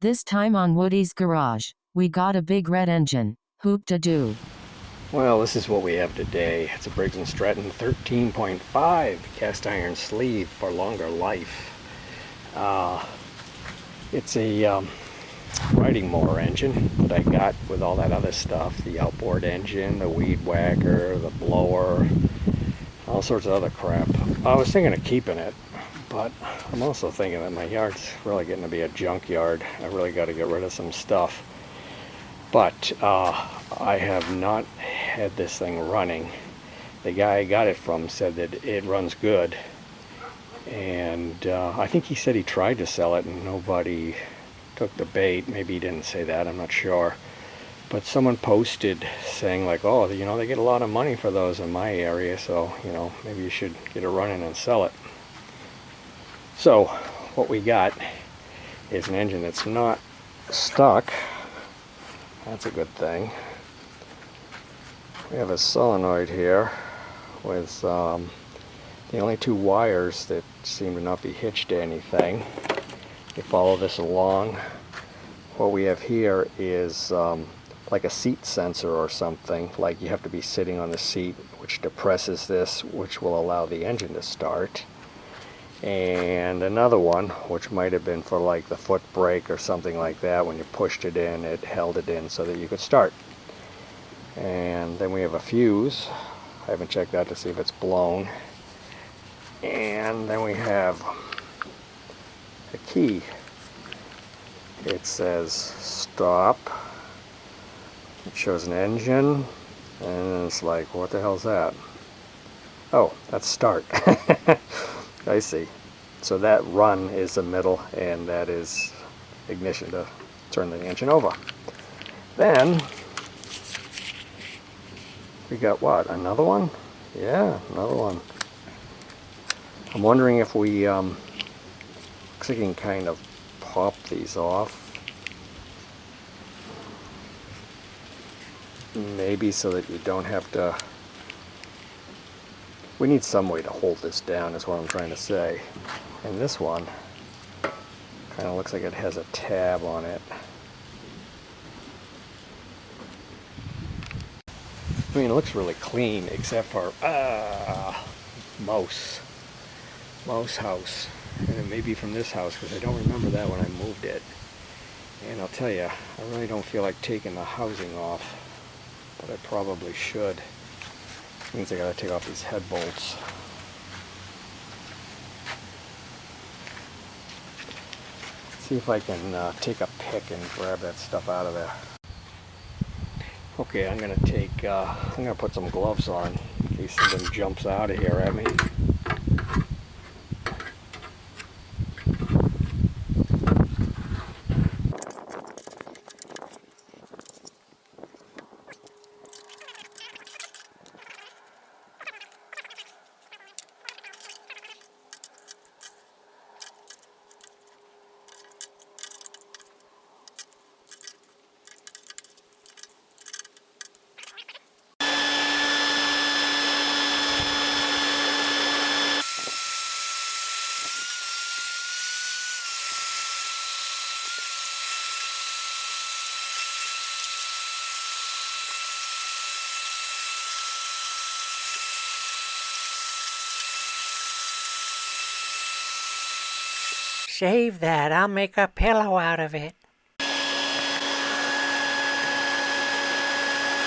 This time on Woody's Garage, we got a big red engine. Hoop-de-doo. Well, this is what we have today. It's a Briggs Stratton 13.5 cast iron sleeve for longer life. It's a riding mower engine that I got with all that other stuff. The outboard engine, the weed whacker, the blower, all sorts of other crap. I was thinking of keeping it, but I'm also thinking that my yard's really getting to be a junk yard. I really got to get rid of some stuff. But I have not had this thing running. The guy I got it from said that it runs good. And I think he said he tried to sell it and nobody took the bait. Maybe he didn't say that, I'm not sure. But someone posted saying like, oh, you know, they get a lot of money for those in my area, so, you know, maybe you should get it running and sell it. So what we got is an engine that's not stuck. That's a good thing. We have a solenoid here with the only two wires that seem to not be hitched to anything. You follow this along. What we have here is like a seat sensor or something. Like you have to be sitting on the seat, which depresses this, which will allow the engine to start. And another one, which might have been for like the foot brake or something like that. When you pushed it in, it held it in so that you could start. And then we have a fuse. I haven't checked that to see if it's blown. And then we have a key. It says stop. It shows an engine. And it's like, what the hell's that? Oh, that's start. I see. So that run is the middle, and that is ignition to turn the engine over. Then we got what? Another one? Yeah, another one. I'm wondering if we looks like you can kind of pop these off. Maybe so that you don't have to. We need some way to hold this down is what I'm trying to say. And this one kind of looks like it has a tab on it. I mean, it looks really clean except for mouse house. And it may be from this house because I don't remember that when I moved it. And I'll tell you, I really don't feel like taking the housing off, but I probably should. Means I gotta take off these head bolts. See if I can take a pick and grab that stuff out of there. Okay, I'm gonna put some gloves on in case something jumps out of here at me. Save that, I'll make a pillow out of it.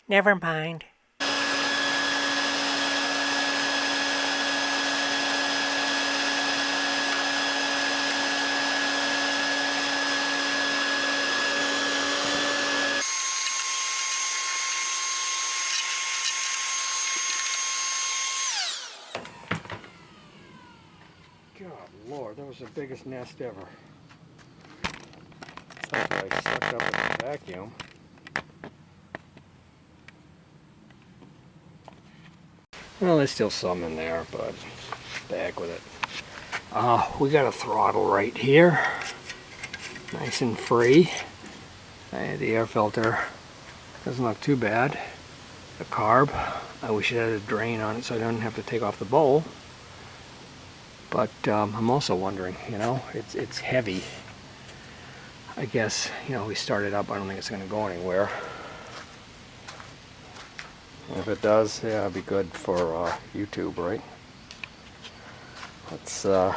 Never mind. God Lord, that was the biggest nest ever. Sounds like sucked up with a vacuum. Well, there's still some in there, but back with it. We got a throttle right here. Nice and free. The air filter doesn't look too bad. The carb, I wish it had a drain on it so I don't have to take off the bowl. But I'm also wondering, you know, it's heavy. I guess, you know, we started up. I don't think it's going to go anywhere. If it does, yeah, it'd be good for YouTube, right? Let's, there's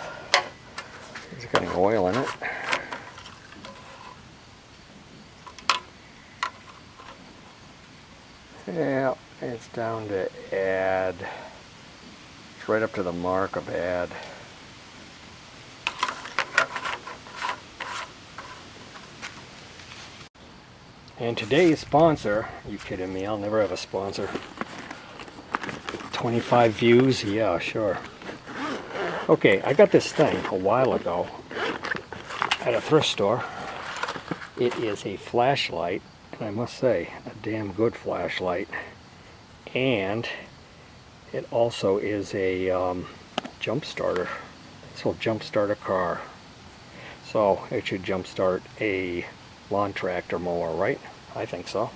getting oil in it. Yeah, it's down to add. It's right up to the mark of add. And today's sponsor, are you kidding me? I'll never have a sponsor. 25 views? Yeah, sure. Okay, I got this thing a while ago at a thrift store. It is a flashlight, and I must say, a damn good flashlight. And it also is a jump starter. This will jump start a car. So it should jump start a lawn tractor mower, right? I think so.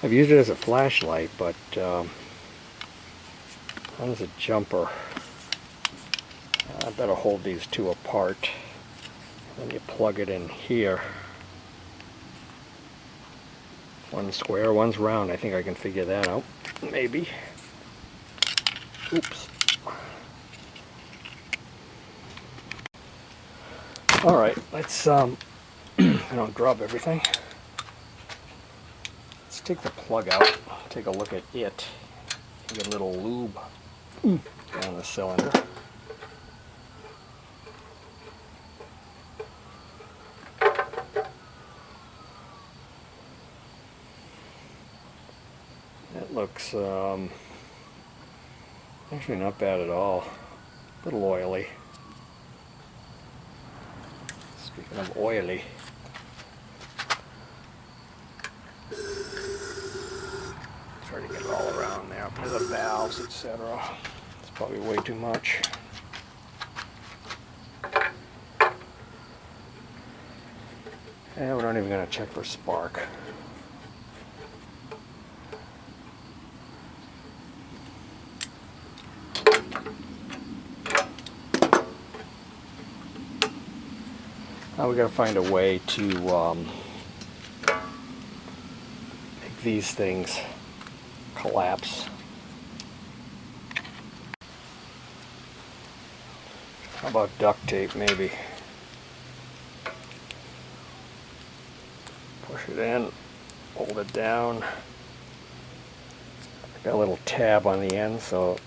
I've used it as a flashlight, but not as a jumper. I better hold these two apart. Then you plug it in here. One's square, one's round. I think I can figure that out. Maybe. Oops. All right, let's I don't drop everything. Let's take the plug out, take a look at it, get a little lube down the cylinder. That looks actually not bad at all. A little oily. Speaking of oily, try to get it all around there, up to the valves, etc. It's probably way too much. And we're not even going to check for spark. Now we got to find a way to make these things collapse. How about duct tape, maybe? Push it in, hold it down. Got a little tab on the end, so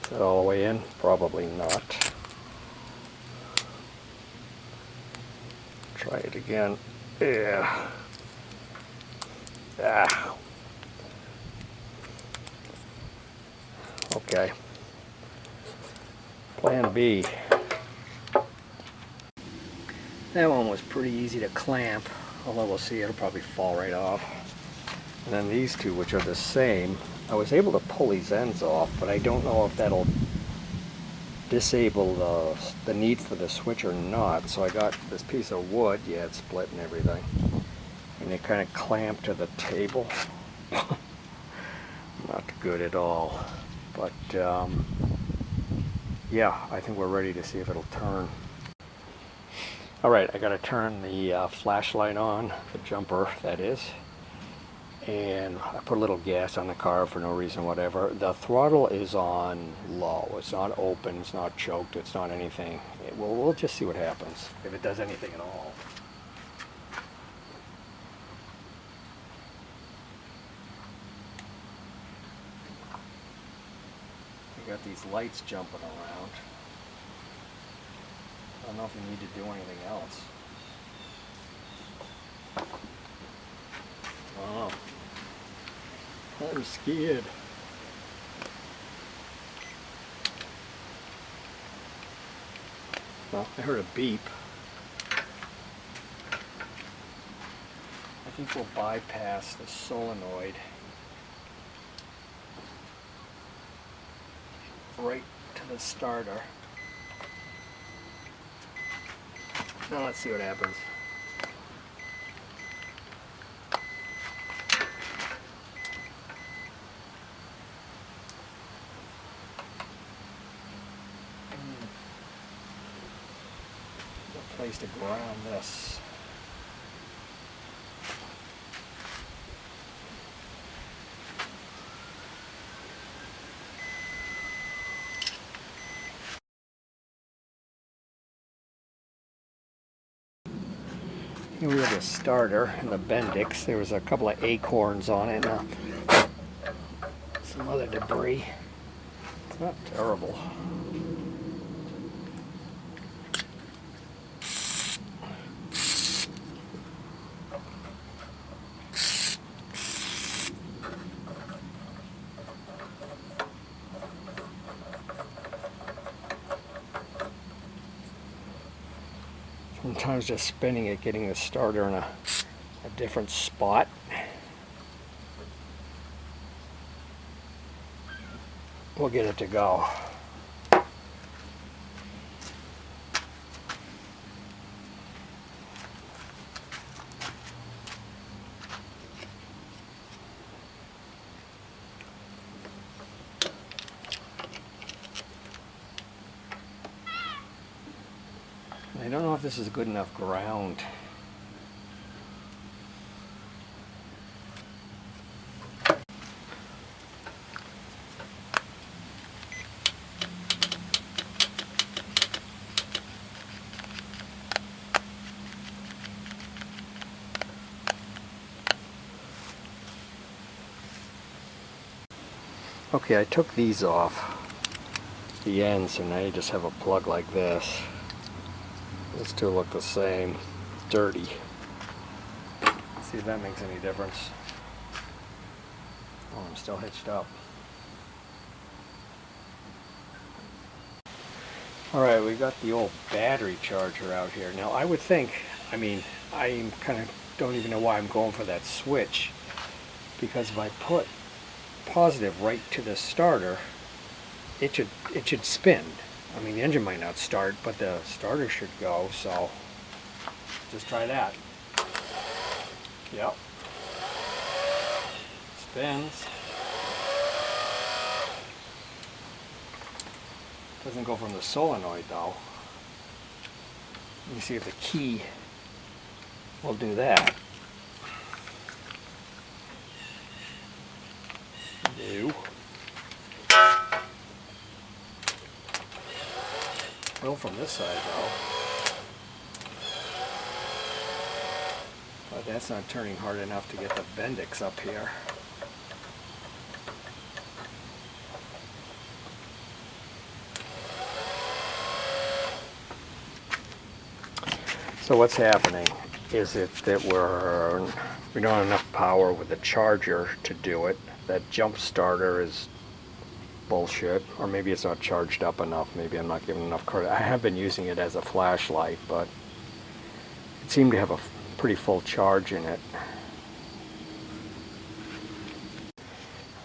is that all the way in? Probably not. Try it again. Yeah. Ah. Okay. Plan B. That one was pretty easy to clamp, although we'll see, it'll probably fall right off. And then these two, which are the same, I was able to pull these ends off, but I don't know if that'll disable the need for the switch or not. So I got this piece of wood, yeah, it's split and everything, and they kind of clamp to the table. Not good at all, but yeah, I think we're ready to see if it'll turn. Alright, I gotta turn the flashlight on, the jumper that is, and I put a little gas on the car for no reason whatever. The throttle is on low, it's not open, it's not choked, it's not anything. We'll just see what happens, if it does anything at all. We got these lights jumping around. I don't know if we need to do anything else. Oh, I'm scared. Well, I heard a beep. I think we'll bypass the solenoid right to the starter. Now let's see what happens. place to ground this. Here we have the starter and the Bendix. There was a couple of acorns on it. Some other debris. It's not terrible. Sometimes just spinning it, getting the starter in a different spot. We'll get it to go. I don't know if this is good enough ground. Okay, I took these off the ends, so now you just have a plug like this. These two look the same. Dirty. See if that makes any difference. Oh, I'm still hitched up. Alright, we got the old battery charger out here. Now I would think, I mean, I kind of don't even know why I'm going for that switch. Because if I put positive right to the starter, it should spin. I mean, the engine might not start, but the starter should go, so just try that. Yep. Spins. Doesn't go from the solenoid though. Let me see if the key will do that. No. Well, from this side though. But that's not turning hard enough to get the Bendix up here. So what's happening is that we don't have enough power with the charger to do it. That jump starter is bullshit, or maybe it's not charged up enough. Maybe I'm not giving enough current. I have been using it as a flashlight, but it seemed to have a pretty full charge in it.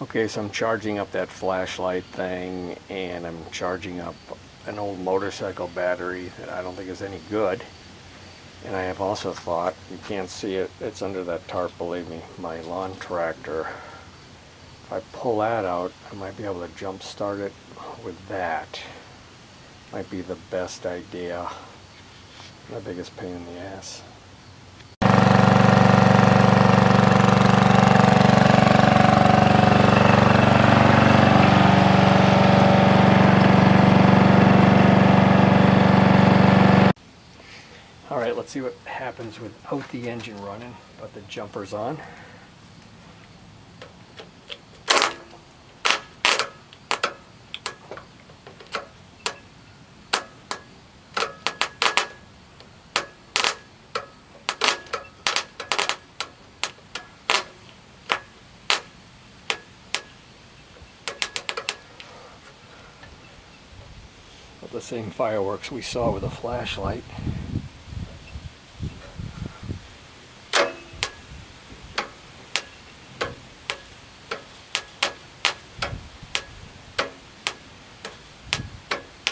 Okay, so I'm charging up that flashlight thing, and I'm charging up an old motorcycle battery that I don't think is any good. And I have also thought, you can't see it, it's under that tarp, believe me, my lawn tractor. If I pull that out, I might be able to jump start it with that. Might be the best idea. The biggest pain in the ass. Alright, let's see what happens without the engine running, but the jumper's on. The same fireworks we saw with a flashlight.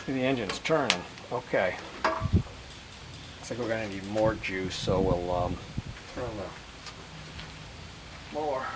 The engine's turning. Okay. Looks like we're going to need more juice, so we'll turn the mower.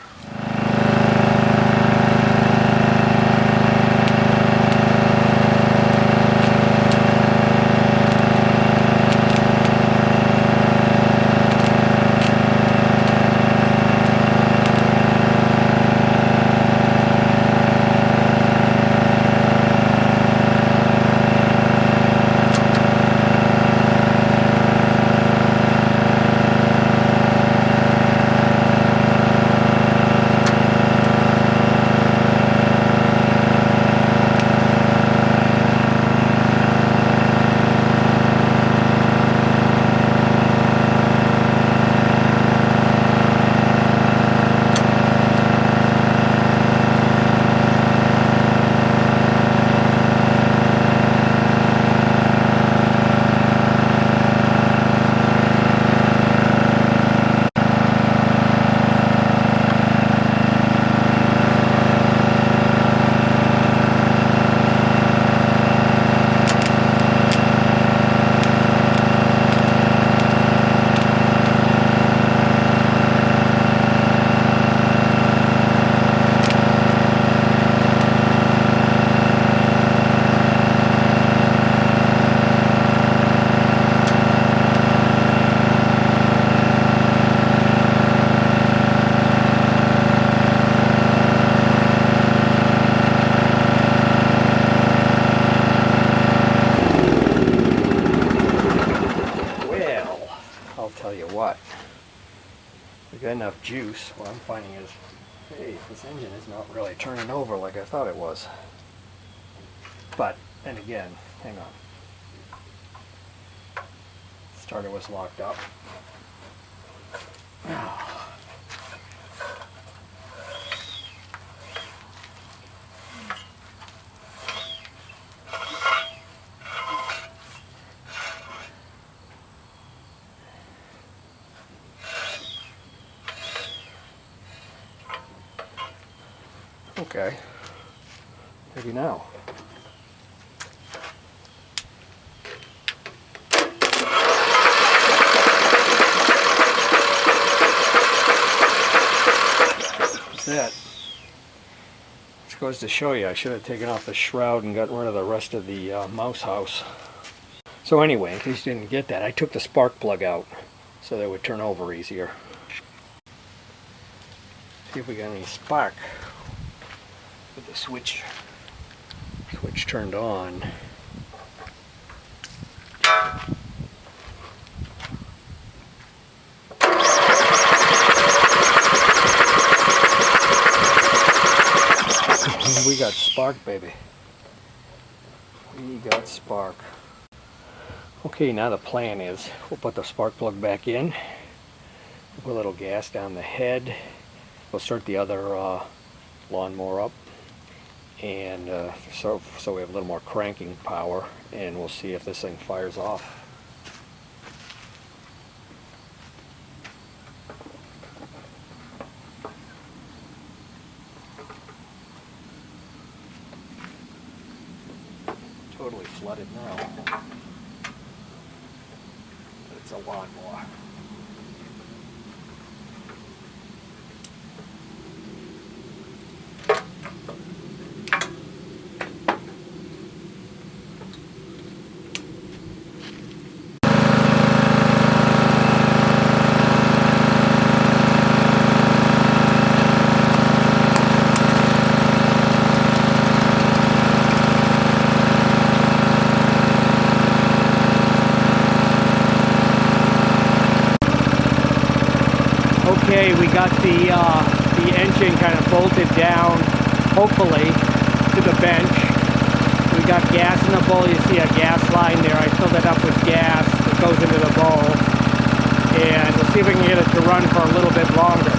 We got enough juice. What I'm finding is, hey, this engine is not really turning over like I thought it was. But then again, hang on. Starter was locked up. Okay, maybe now. That's it. This goes to show you, I should have taken off the shroud and gotten rid of the rest of the mouse house. So anyway, in case you didn't get that, I took the spark plug out so that it would turn over easier. See if we got any spark. With the switch turned on. We got spark, baby. We got spark. Okay, now the plan is we'll put the spark plug back in. We'll put a little gas down the head. We'll start the other lawnmower up. And so we have a little more cranking power, and we'll see if this thing fires off. Totally flooded now. But it's a lawnmower. Okay, we got the engine kind of bolted down, hopefully, to the bench. We got gas in the bowl. You see a gas line there. I filled it up with gas that goes into the bowl. And we'll see if we can get it to run for a little bit longer.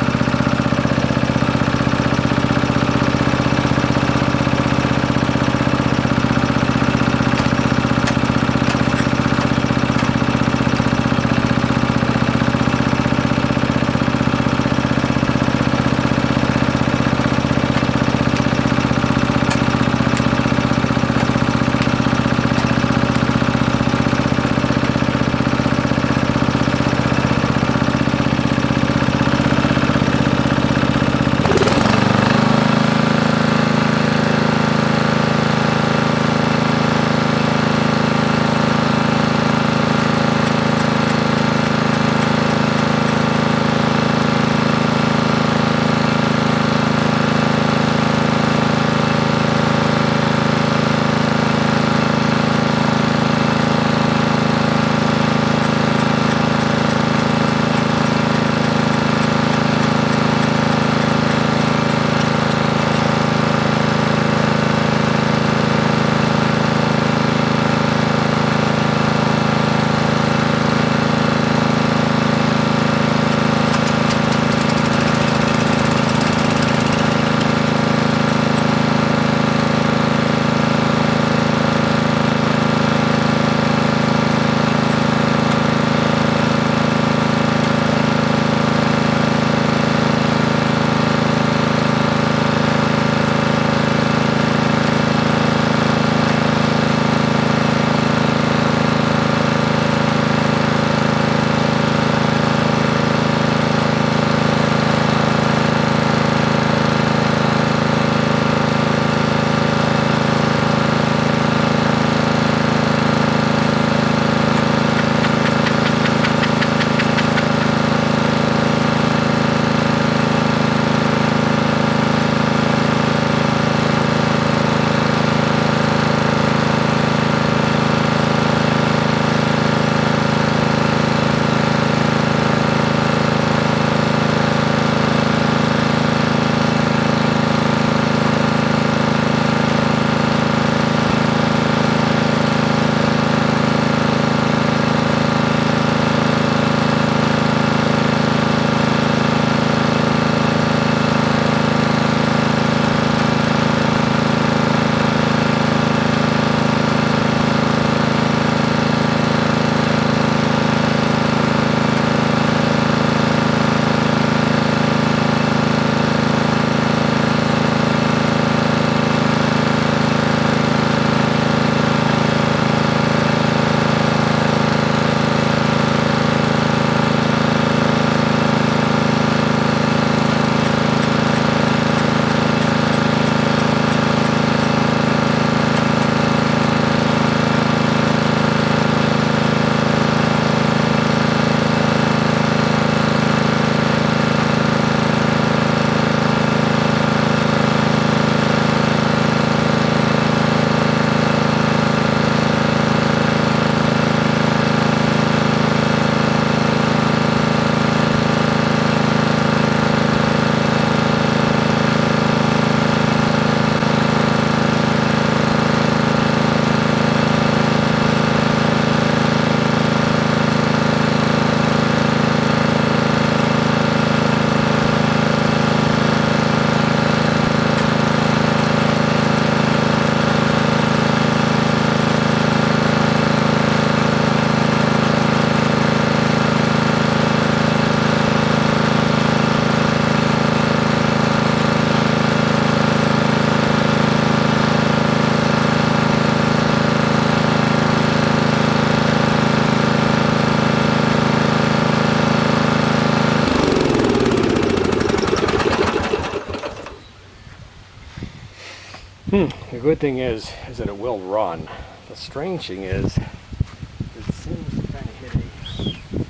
The good thing is that it will run. The strange thing is, it seems to kind of hit a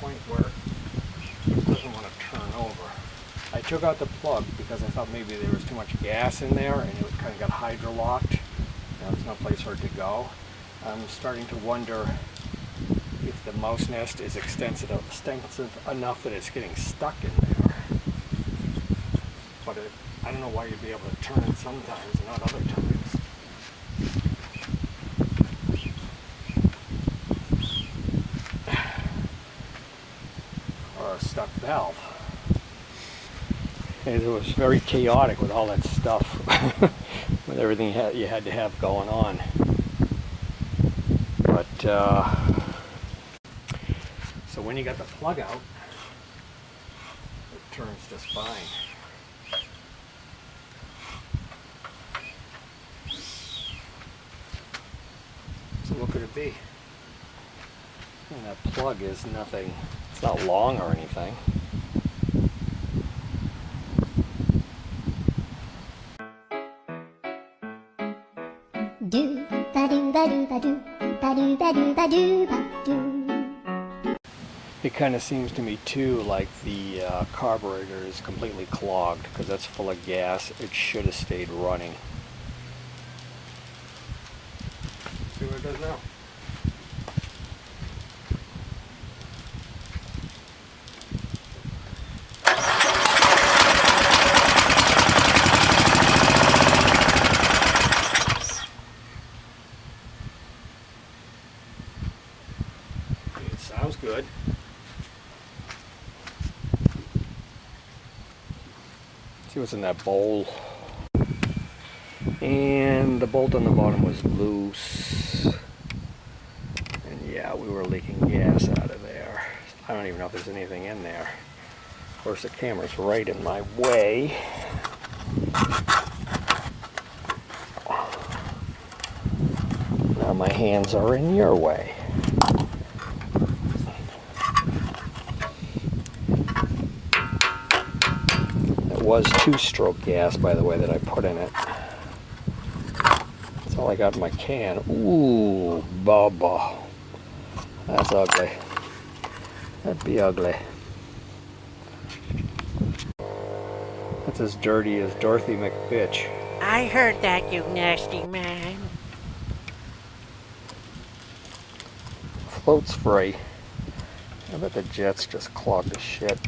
point where it doesn't want to turn over. I took out the plug because I thought maybe there was too much gas in there and it kind of got hydrolocked. There's no place for it to go. I'm starting to wonder if the mouse nest is extensive enough that it's getting stuck in there. But I don't know why you'd be able to turn it sometimes and not other times. Or a stuck valve. And it was very chaotic with all that stuff, with everything you had to have going on. But so when you got the plug out, it turns just fine. So what could it be? And that plug is nothing, it's not long or anything. Do ba do ba do ba do ba do ba do ba do ba do. It kind of seems to me too like the carburetor is completely clogged because that's full of gas. It should have stayed running. See what it does now. It sounds good. See what's in that bowl. And the bolt on the bottom was loose. And yeah, we were leaking gas out of there. I don't even know if there's anything in there. Of course, the camera's right in my way. Now my hands are in your way. It was 2-stroke gas, by the way, that I put in it. That's all I got in my can. Ooh, Baba. That's ugly. That'd be ugly. That's as dirty as Dorothy McBitch. I heard that, you nasty man. Float's free. I bet the jets just clogged the shit.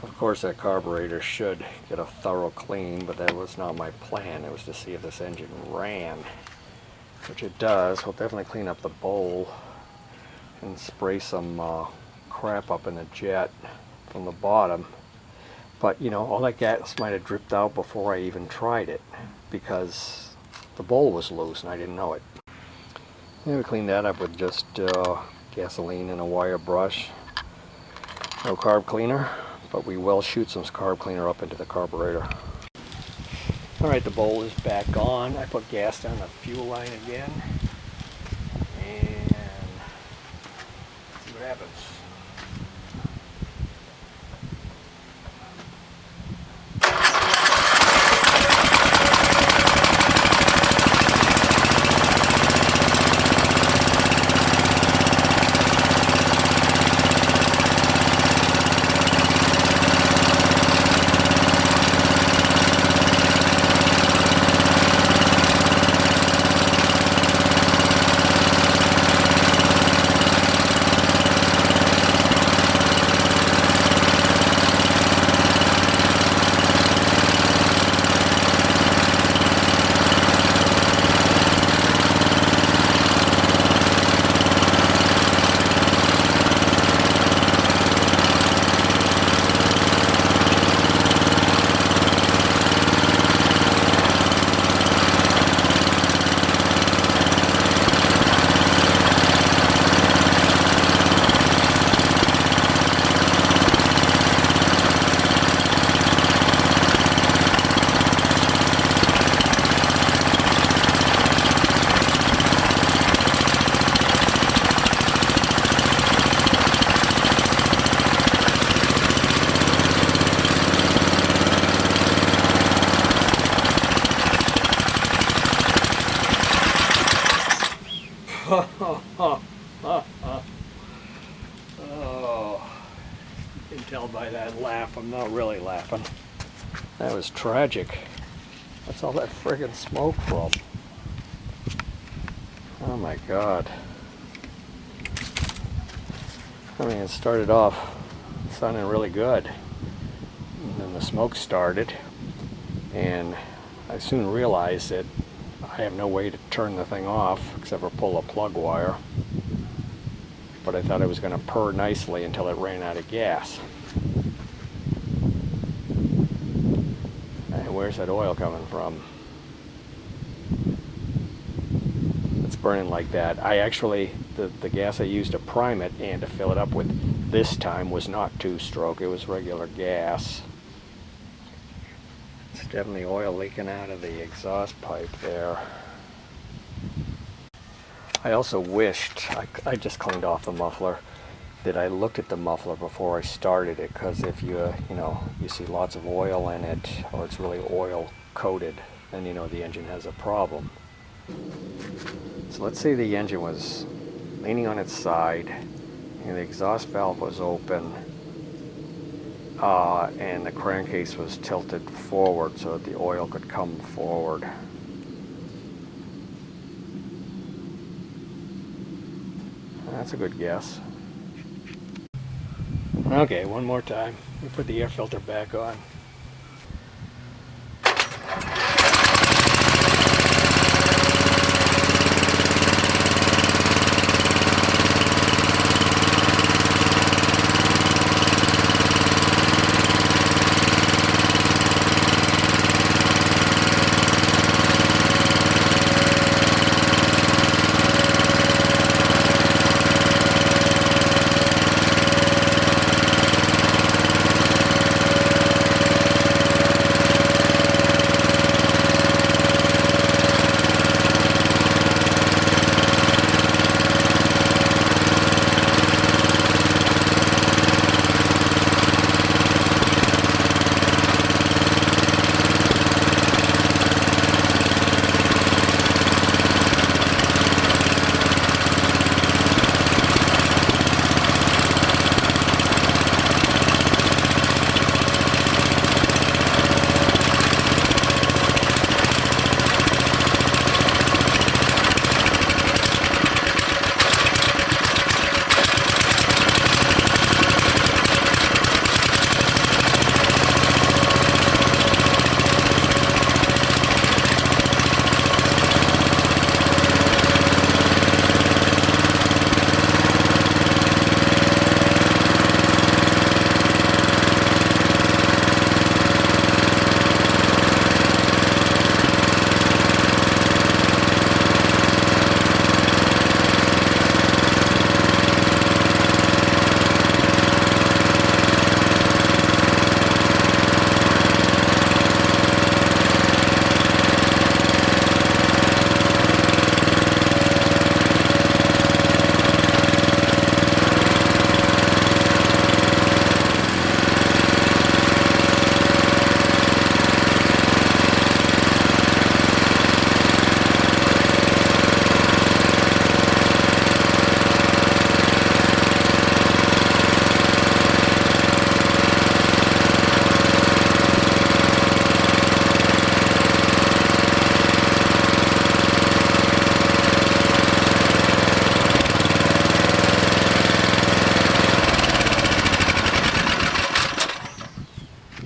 Of course, that carburetor should get a thorough clean, but that was not my plan. It was to see if this engine ran, which it does. We'll definitely clean up the bowl and spray some crap up in the jet from the bottom. But you know, all that gas might have dripped out before I even tried it because the bowl was loose and I didn't know it. I'm gonna clean that up with just gasoline and a wire brush. No carb cleaner, but we will shoot some carb cleaner up into the carburetor. Alright, the bowl is back on. I put gas down the fuel line again. And see what happens. Oh, you can tell by that laugh, I'm not really laughing. That was tragic. What's all that friggin' smoke from? Oh my God. I mean, it started off sounding really good. And then the smoke started, and I soon realized that I have no way to turn the thing off except for pull a plug wire. But I thought it was going to purr nicely until it ran out of gas. And where's that oil coming from? It's burning like that. I actually, the gas I used to prime it and to fill it up with this time was not two-stroke, it was regular gas. It's definitely oil leaking out of the exhaust pipe there. I also wished, I just cleaned off the muffler, that I looked at the muffler before I started it, because if you see lots of oil in it, or it's really oil coated, then you know the engine has a problem. So let's say the engine was leaning on its side, and the exhaust valve was open, and the crankcase was tilted forward so that the oil could come forward. That's a good guess. Okay, one more time. We put the air filter back on.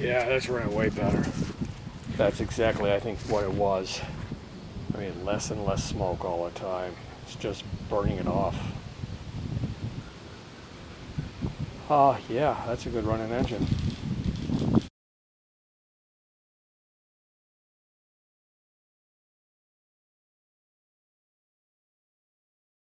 Yeah, that's running way better. That's exactly, I think, what it was. I mean, less and less smoke all the time. It's just burning it off. Yeah, that's a good running engine.